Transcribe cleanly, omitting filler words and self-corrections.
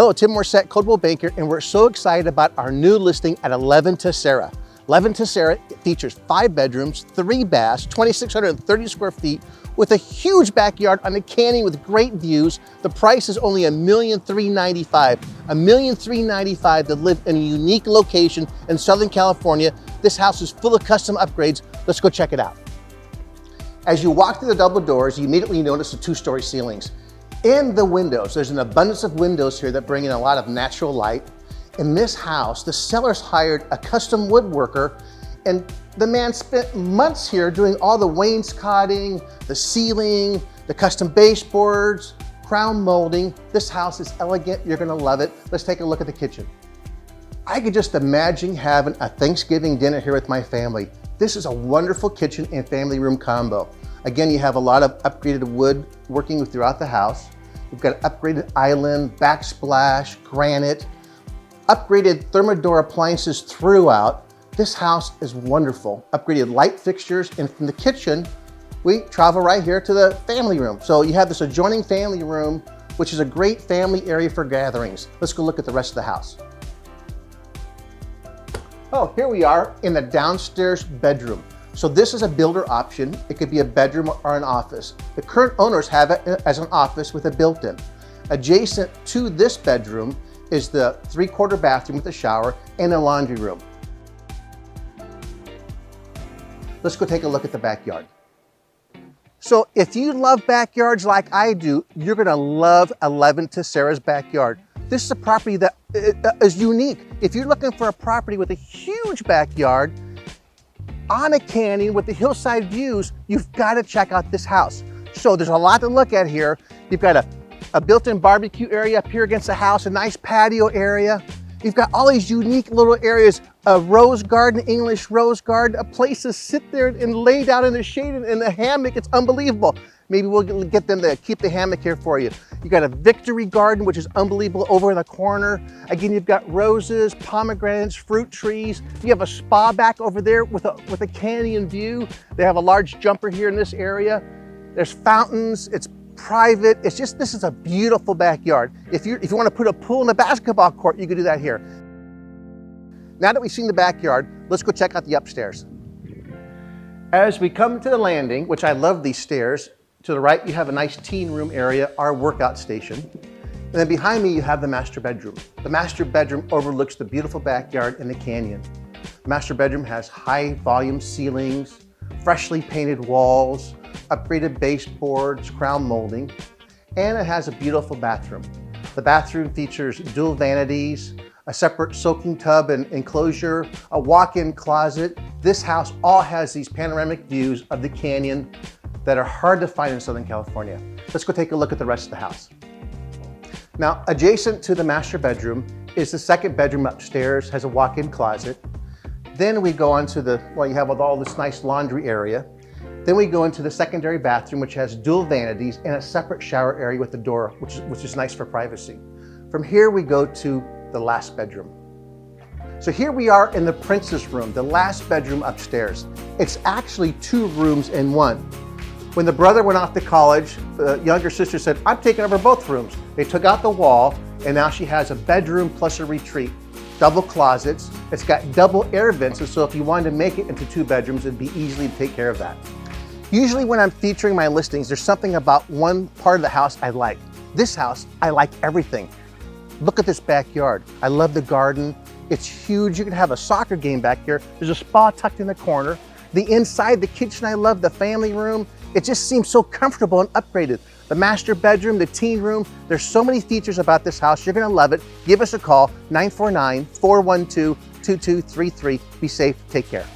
Hello, Tim Morset, Coldwell Banker, and we're so excited about our new listing at 11 TESSERA. 11 TESSERA features 5 bedrooms, 3 baths, 2,630 square feet, with a huge backyard on a canyon with great views. The price is only $1,395,000. $1,395,000 to live in a unique location in Southern California. This house is full of custom upgrades. Let's go check it out. As you walk through the double doors, you immediately notice the 2-story ceilings. In the windows, there's an abundance of windows here that bring in a lot of natural light. In this house, the sellers hired a custom woodworker, and the man spent months here doing all the wainscoting, the ceiling, the custom baseboards, crown molding. This house is elegant. You're gonna love it. Let's take a look at the kitchen. I could just imagine having a Thanksgiving dinner here with my family. This is a wonderful kitchen and family room combo. Again, you have a lot of upgraded wood working throughout the house. You've got upgraded island, backsplash, granite, upgraded thermidor appliances throughout. This house is wonderful. Upgraded light fixtures, and from the kitchen, we travel right here to the family room. So you have this adjoining family room, which is a great family area for gatherings. Let's go look at the rest of the house. Oh, here we are in the downstairs bedroom. So this is a builder option. It could be a bedroom or an office. The current owners have it as an office with a built-in. Adjacent to this bedroom is the 3/4 bathroom with a shower and a laundry room. Let's go take a look at the backyard. So if you love backyards like I do, you're gonna love 11 TESSERA's backyard. This is a property that is unique. If you're looking for a property with a huge backyard, on a canyon with the hillside views, you've got to check out this house. So there's a lot to look at here. You've got a built-in barbecue area up here against the house, a nice patio area. You've got all these unique little areas, a rose garden, English rose garden, a place to sit there and lay down in the shade in the hammock. It's unbelievable. Maybe we'll get them to keep the hammock here for you. You got a victory garden, which is unbelievable, over in the corner. Again, you've got roses, pomegranates, fruit trees. You have a spa back over there with a canyon view. They have a large jumper here in this area. There's fountains. It's private. It's just, this is a beautiful backyard. If you want to put a pool and a basketball court, you could do that here. Now that we've seen the backyard, let's go check out the upstairs. As we come to the landing, which I love these stairs, to the right, you have a nice teen room area, our workout station. And then behind me, you have the master bedroom. The master bedroom overlooks the beautiful backyard and the canyon. The master bedroom has high volume ceilings, freshly painted walls, upgraded baseboards, crown molding, and it has a beautiful bathroom. The bathroom features dual vanities, a separate soaking tub and enclosure, a walk-in closet. This house all has these panoramic views of the canyon that are hard to find in Southern California. Let's go take a look at the rest of the house. Now, adjacent to the master bedroom is the second bedroom upstairs, has a walk-in closet. Then we go on to you have all this nice laundry area. Then we go into the secondary bathroom, which has dual vanities and a separate shower area with a door, which is nice for privacy. From here, we go to the last bedroom. So here we are in the princess room, the last bedroom upstairs. It's actually 2 rooms in one. When the brother went off to college, the younger sister said, I'm taking over both rooms. They took out the wall, and now she has a bedroom plus a retreat. Double closets. It's got double air vents, and so if you wanted to make it into 2 bedrooms, it'd be easy to take care of that. Usually when I'm featuring my listings, there's something about one part of the house I like. This house, I like everything. Look at this backyard. I love the garden. It's huge. You can have a soccer game back here. There's a spa tucked in the corner. The inside, the kitchen, I love the family room. It just seems so comfortable and upgraded. The master bedroom, the teen room, there's so many features about this house. You're gonna love it. Give us a call, 949-412-2233. Be safe, take care.